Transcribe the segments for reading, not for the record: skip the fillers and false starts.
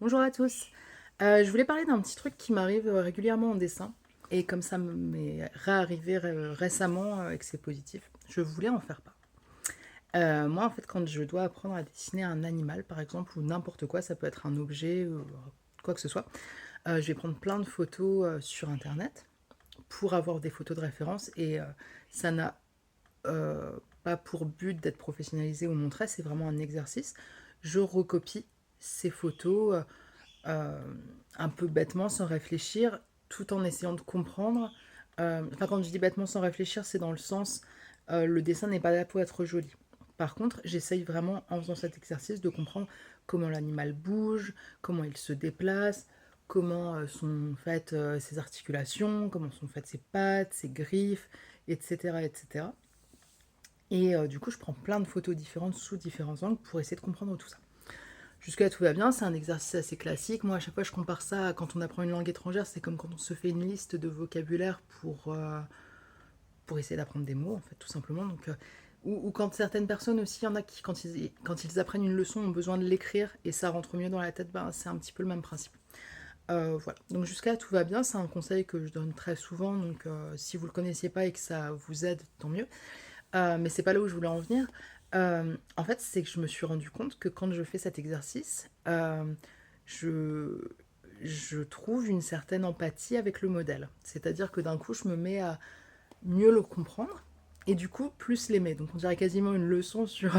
Bonjour à tous. Je voulais parler d'un petit truc qui m'arrive régulièrement en dessin. Et comme ça m'est réarrivé récemment et que c'est positif, je voulais en faire part. Moi, en fait, quand je dois apprendre à dessiner un animal, par exemple, ou n'importe quoi, ça peut être un objet, ou quoi que ce soit, je vais prendre plein de photos sur Internet pour avoir des photos de référence. Et ça n'a euh, pas pour but d'être professionnalisé ou montré, c'est vraiment un exercice. Je recopie ces photos euh, un peu bêtement, sans réfléchir, tout en essayant de comprendre. Enfin, quand je dis bêtement sans réfléchir, c'est dans le sens, le dessin n'est pas là pour être joli. Par contre, j'essaye vraiment, en faisant cet exercice, de comprendre comment l'animal bouge, comment il se déplace, comment sont faites ses articulations, comment sont faites ses pattes, ses griffes, etc. etc. Et du coup, je prends plein de photos différentes sous différents angles pour essayer de comprendre tout ça. Jusque-là, tout va bien, c'est un exercice assez classique. Moi, à chaque fois, je compare ça à quand on apprend une langue étrangère, c'est comme quand on se fait une liste de vocabulaire pour essayer d'apprendre des mots, en fait, tout simplement. Donc, ou quand certaines personnes aussi, il y en a qui, quand ils apprennent une leçon, ont besoin de l'écrire et ça rentre mieux dans la tête, ben, c'est un petit peu le même principe. Voilà, donc jusqu'à là, tout va bien, c'est un conseil que je donne très souvent, donc si vous le connaissiez pas et que ça vous aide, tant mieux. Mais c'est pas là où je voulais en venir. En fait, c'est que je me suis rendu compte que quand je fais cet exercice, je, je trouve une certaine empathie avec le modèle. C'est-à-dire que d'un coup, je me mets à mieux le comprendre et du coup, plus l'aimer. Donc, on dirait quasiment une leçon sur,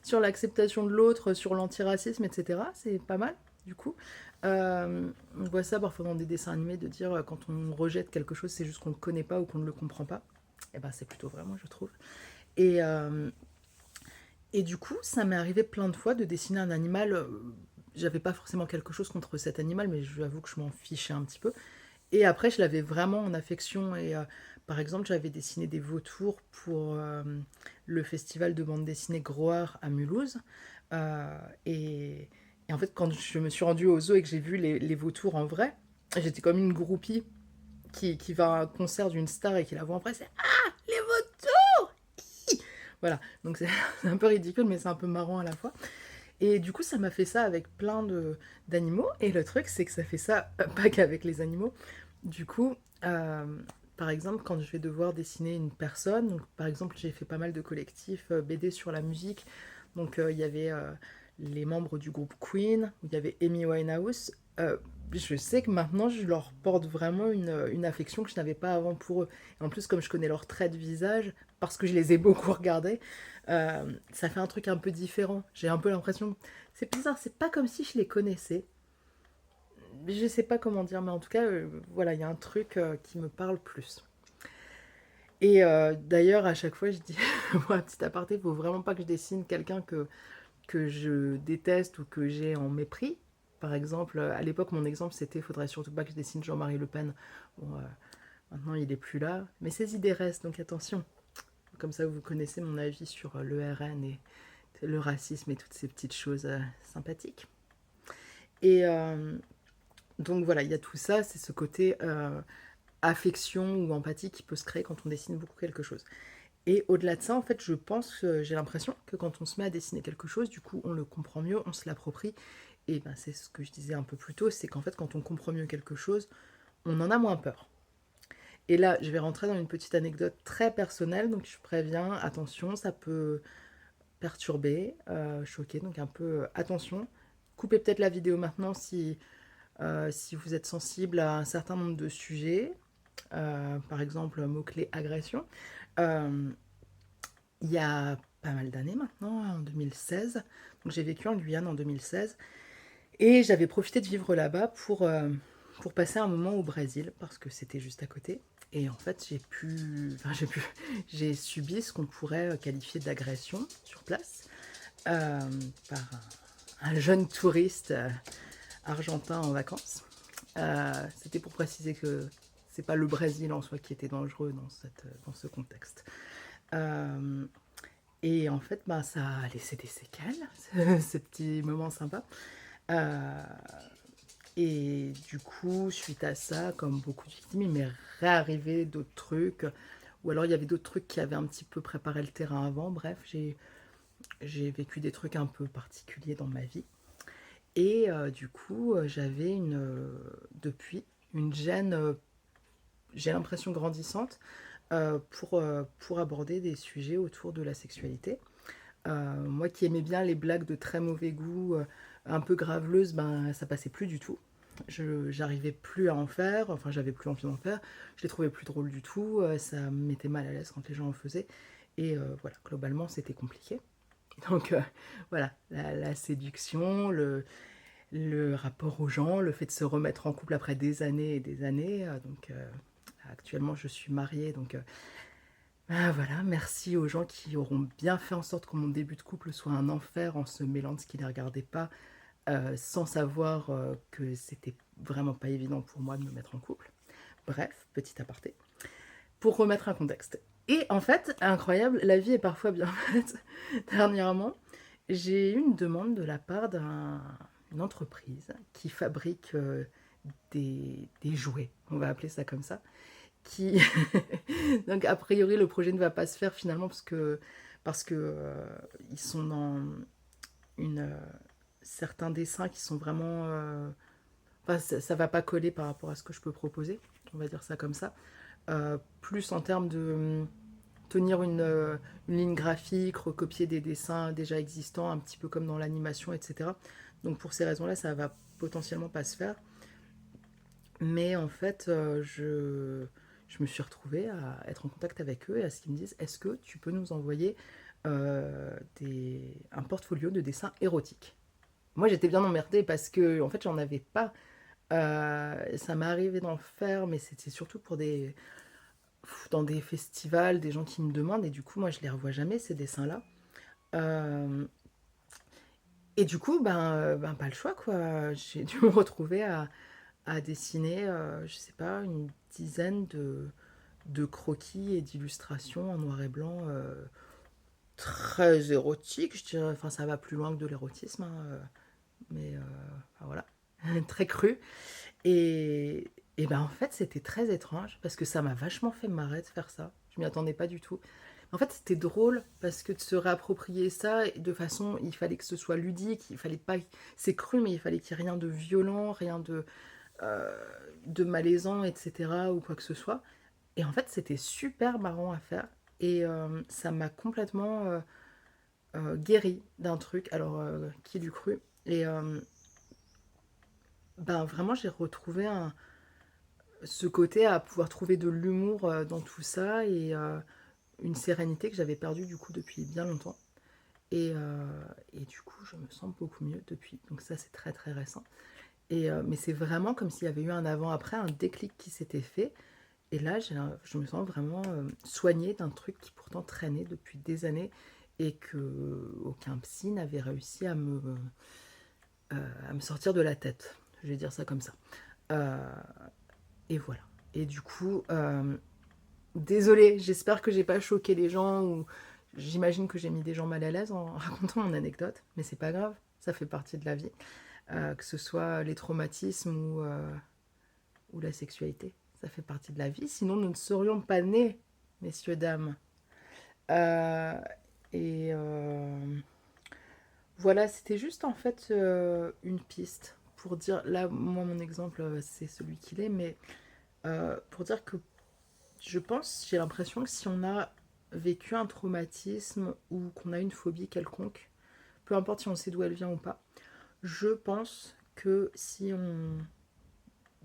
sur l'acceptation de l'autre, sur l'antiracisme, etc. C'est pas mal, du coup. On voit ça parfois dans des dessins animés de dire quand on rejette quelque chose, c'est juste qu'on ne le connaît pas ou qu'on ne le comprend pas. Et ben, c'est plutôt vrai, moi, je trouve. Et, euh, et du coup, ça m'est arrivé plein de fois de dessiner un animal. J'avais pas forcément quelque chose contre cet animal, mais je avoue que je m'en fichais un petit peu. Et après, je l'avais vraiment en affection. Et par exemple, j'avais dessiné des vautours pour le festival de bande dessinée Groar à Mulhouse. Euh, et, et en fait, quand je me suis rendue au zoo et que j'ai vu les vautours en vrai, j'étais comme une groupie qui va à un concert d'une star et qui la voit en vrai. C'est ah, les vautours. Voilà, donc c'est c'est un peu ridicule, mais c'est un peu marrant à la fois. Et du coup, ça m'a fait ça avec plein d'animaux. Et le truc, c'est que ça fait ça pas qu'avec les animaux. Du coup, euh, par exemple, quand je vais devoir dessiner une personne, donc, par exemple, j'ai fait pas mal de collectifs BD sur la musique. Donc, il y avait les membres du groupe Queen, où il y avait Amy Winehouse. Je sais que maintenant, je leur porte vraiment une affection que je n'avais pas avant pour eux. Et en plus, comme je connais leurs traits de visage, parce que je les ai beaucoup regardés, ça fait un truc un peu différent. J'ai un peu l'impression. C'est bizarre, c'est pas comme si je les connaissais. Je sais pas comment dire, mais en tout cas, voilà, il y a un truc qui me parle plus. Et d'ailleurs, à chaque fois, je dis, moi, petit aparté, il faut vraiment pas que je dessine quelqu'un que je déteste ou que j'ai en mépris. Par exemple, à l'époque, mon exemple, c'était faudrait surtout pas que je dessine Jean-Marie Le Pen. Bon, maintenant, il est plus là, mais ses idées restent, donc attention. Comme ça, vous connaissez mon avis sur le RN et le racisme et toutes ces petites choses sympathiques. Et donc voilà, il y a tout ça, c'est ce côté affection ou empathie qui peut se créer quand on dessine beaucoup quelque chose. Et au-delà de ça, en fait, je pense, j'ai l'impression que quand on se met à dessiner quelque chose, du coup, on le comprend mieux, on se l'approprie. Et ben, c'est ce que je disais un peu plus tôt, c'est qu'en fait, quand on comprend mieux quelque chose, on en a moins peur. Et là, je vais rentrer dans une petite anecdote très personnelle, donc je préviens, attention, ça peut perturber, choquer, donc un peu attention. Coupez peut-être la vidéo maintenant si vous êtes sensible à un certain nombre de sujets, par exemple mot-clé agression. Euh, il y a pas mal d'années maintenant, en 2016, donc j'ai vécu en Guyane en 2016, et j'avais profité de vivre là-bas pour passer un moment au Brésil, parce que c'était juste à côté. Et en fait, j'ai subi ce qu'on pourrait qualifier d'agression sur place euh, par un jeune touriste argentin en vacances. C'était pour préciser que c'est pas le Brésil en soi qui était dangereux dans ce contexte. Euh, et en fait, bah, ça a laissé des séquelles, ce petit moment sympa. Euh, et du coup, suite à ça, comme beaucoup de victimes, il m'est réarrivé d'autres trucs. Ou alors il y avait d'autres trucs qui avaient un petit peu préparé le terrain avant. Bref, j'ai vécu des trucs un peu particuliers dans ma vie. Et du coup, j'avais depuis une gêne, j'ai l'impression grandissante, pour aborder des sujets autour de la sexualité. Moi qui aimais bien les blagues de très mauvais goût, un peu graveleuses, ben ça passait plus du tout. J'arrivais plus à en faire, enfin j'avais plus envie d'en faire, je les trouvais plus drôles du tout, ça me mettait mal à l'aise quand les gens en faisaient. Et voilà, globalement c'était compliqué. Donc voilà, la séduction, le rapport aux gens, le fait de se remettre en couple après des années et des années. Donc actuellement je suis mariée, donc voilà, merci aux gens qui auront bien fait en sorte que mon début de couple soit un enfer en se mêlant de ce qui ne les regardait pas, sans savoir que c'était vraiment pas évident pour moi de me mettre en couple. Bref, petit aparté. Pour remettre un contexte. Et en fait, incroyable, la vie est parfois bien faite. Dernièrement, j'ai eu une demande de la part d'une entreprise qui fabrique des jouets, on va appeler ça comme ça, qui donc a priori le projet ne va pas se faire finalement parce que ils sont dans une certains dessins qui sont vraiment enfin, ça va pas coller par rapport à ce que je peux proposer, on va dire ça comme ça. Plus en termes de tenir une ligne graphique, recopier des dessins déjà existants, un petit peu comme dans l'animation, etc. Donc pour ces raisons-là, ça va potentiellement pas se faire. Mais en fait, je me suis retrouvée à être en contact avec eux et à ce qu'ils me disent, est-ce que tu peux nous envoyer un portfolio de dessins érotiques? Moi, j'étais bien emmerdée parce que en fait, j'en avais pas. Ça m'est arrivé d'en faire, mais c'était surtout pour dans des festivals, des gens qui me demandent, et du coup, moi, je les revois jamais, ces dessins-là. Euh, et du coup, ben, pas le choix, quoi. J'ai dû me retrouver à dessiner, je sais pas, une dizaine de croquis et d'illustrations en noir et blanc, très érotiques, je dirais. Enfin, ça va plus loin que de l'érotisme, hein, mais enfin, voilà, très cru. Et ben en fait, c'était très étrange parce que ça m'a vachement fait marrer de faire ça. Je m'y attendais pas du tout. En fait, c'était drôle parce que de se réapproprier ça de façon, il fallait que ce soit ludique, il fallait pas, c'est cru, mais il fallait qu'il n'y ait rien de violent, rien euh, de malaisant, etc. ou quoi que ce soit. Et en fait, c'était super marrant à faire. Et ça m'a complètement guéri d'un truc. Alors, qui l'eût cru? Et ben vraiment, j'ai retrouvé ce côté à pouvoir trouver de l'humour dans tout ça et une sérénité que j'avais perdue du coup depuis bien longtemps. Et du coup, je me sens beaucoup mieux depuis. Donc ça, c'est très très récent. Mais c'est vraiment comme s'il y avait eu un avant-après, un déclic qui s'était fait. Et là, je me sens vraiment soignée d'un truc qui pourtant traînait depuis des années et que aucun psy n'avait réussi à me sortir de la tête. Je vais dire ça comme ça. Euh, et voilà. Et du coup, désolée, j'espère que j'ai pas choqué les gens ou j'imagine que j'ai mis des gens mal à l'aise en racontant mon anecdote, mais c'est pas grave, ça fait partie de la vie, que ce soit les traumatismes ou la sexualité, ça fait partie de la vie, sinon nous ne serions pas nés, messieurs, dames. Euh, et voilà, c'était juste en fait une piste pour dire, là, moi mon exemple c'est celui qu'il est, mais pour dire que je pense, j'ai l'impression que si on a vécu un traumatisme ou qu'on a une phobie quelconque, peu importe si on sait d'où elle vient ou pas, je pense que si on...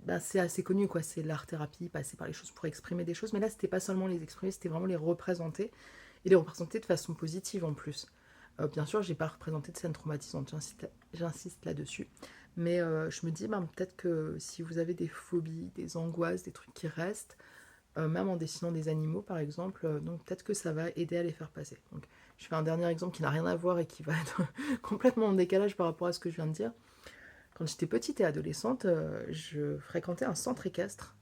Bah, c'est assez connu, quoi, c'est l'art-thérapie, passer par les choses pour exprimer des choses, mais là, c'était pas seulement les exprimer, c'était vraiment les représenter, et les représenter de façon positive en plus. Bien sûr, j'ai pas représenté de scène traumatisante, j'insiste là-dessus, mais je me dis, ben, peut-être que si vous avez des phobies, des angoisses, des trucs qui restent, même en dessinant des animaux par exemple, donc peut-être que ça va aider à les faire passer. Donc, je fais un dernier exemple qui n'a rien à voir et qui va être complètement en décalage par rapport à ce que je viens de dire. Quand j'étais petite et adolescente, je fréquentais un centre équestre.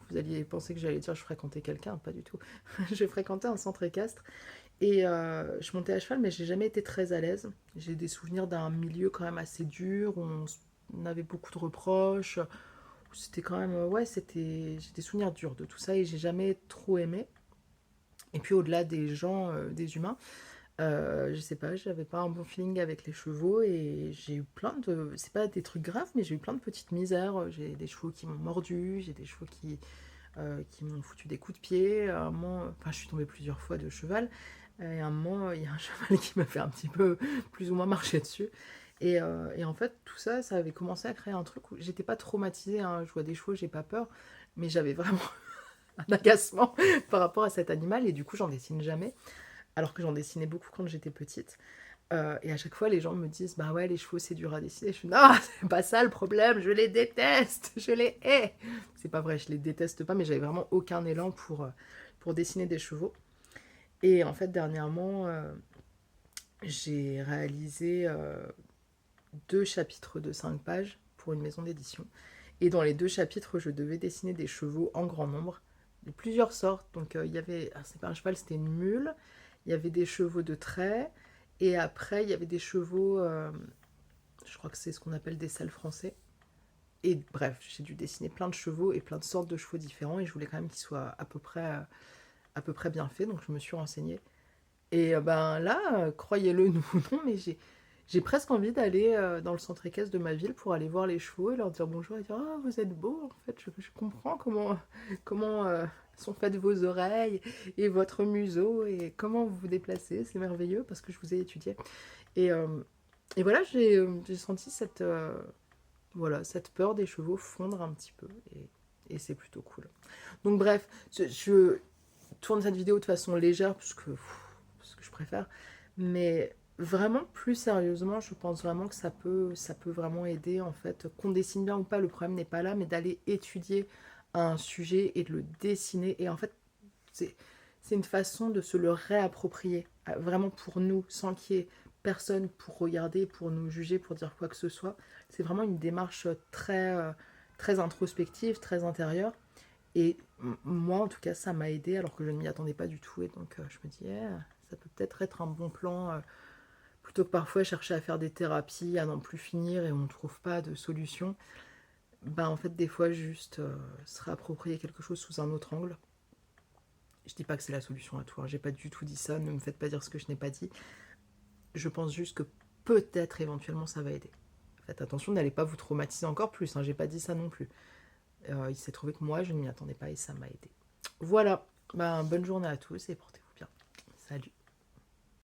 Vous alliez penser que j'allais dire je fréquentais quelqu'un, pas du tout. Je fréquentais un centre équestre et je montais à cheval, mais j'ai jamais été très à l'aise. J'ai des souvenirs d'un milieu quand même assez dur, où on avait beaucoup de reproches. C'était quand même, ouais, j'ai des souvenirs durs de tout ça et j'ai jamais trop aimé. Et puis au-delà des gens, des humains, Je sais pas, j'avais pas un bon feeling avec les chevaux et j'ai eu plein de c'est pas des trucs graves, mais j'ai eu plein de petites misères. J'ai des chevaux qui m'ont mordu, j'ai des chevaux qui m'ont foutu des coups de pied. À un moment, enfin, je suis tombée plusieurs fois de cheval. Et à un moment, il y a un cheval qui m'a fait un petit peu plus ou moins marcher dessus. Et en fait, tout ça, ça avait commencé à créer un truc où j'étais pas traumatisée, hein. Je vois des chevaux, j'ai pas peur, mais j'avais vraiment un agacement par rapport à cet animal et du coup, j'en dessine jamais, alors que j'en dessinais beaucoup quand j'étais petite. Et à chaque fois, les gens me disent bah ouais, les chevaux, c'est dur à dessiner. Je suis non, c'est pas ça le problème, je les déteste, je les hais. C'est pas vrai, je les déteste pas, mais j'avais vraiment aucun élan pour dessiner des chevaux. Et en fait, dernièrement, j'ai réalisé 2 chapitres de 5 pages pour une maison d'édition. Et dans les 2 chapitres, je devais dessiner des chevaux en grand nombre, de plusieurs sortes. Donc il y avait, c'est pas un cheval, c'était une mule. Il y avait des chevaux de trait. Et après, il y avait des chevaux, je crois que c'est ce qu'on appelle des selles français. Et bref, j'ai dû dessiner plein de chevaux et plein de sortes de chevaux différents. Et je voulais quand même qu'ils soient à peu près bien faits. Donc je me suis renseignée. Et ben là, croyez-le nous ou non, mais j'ai presque envie d'aller dans le centre équestre de ma ville pour aller voir les chevaux et leur dire bonjour et dire ah vous êtes beaux en fait je comprends comment sont faites vos oreilles et votre museau et comment vous vous déplacez, c'est merveilleux parce que je vous ai étudié. Et, euh, et voilà, j'ai senti voilà, cette peur des chevaux fondre un petit peu et c'est plutôt cool. Donc bref, je tourne cette vidéo de façon légère parce que je préfère, mais vraiment plus sérieusement, je pense vraiment que ça peut vraiment aider en fait, qu'on dessine bien ou pas, le problème n'est pas là, mais d'aller étudier un sujet et de le dessiner. Et en fait, c'est c'est une façon de se le réapproprier, vraiment pour nous, sans qu'il y ait personne pour regarder, pour nous juger, pour dire quoi que ce soit. C'est vraiment une démarche très introspective, très intérieure. Et moi, en tout cas, ça m'a aidé alors que je ne m'y attendais pas du tout. Et donc, je me dis, ça peut peut-être être un bon plan, plutôt que parfois chercher à faire des thérapies, à n'en plus finir et on ne trouve pas de solution. Ben, en fait, des fois, juste se réapproprier quelque chose sous un autre angle. Je dis pas que c'est la solution à tout, hein. J'ai pas du tout dit ça, ne me faites pas dire ce que je n'ai pas dit. Je pense juste que peut-être éventuellement ça va aider. Faites attention, n'allez pas vous traumatiser encore plus, hein. J'ai pas dit ça non plus. Il s'est trouvé que moi, je ne m'y attendais pas et ça m'a aidé. Voilà, ben, bonne journée à tous et portez-vous bien. Salut.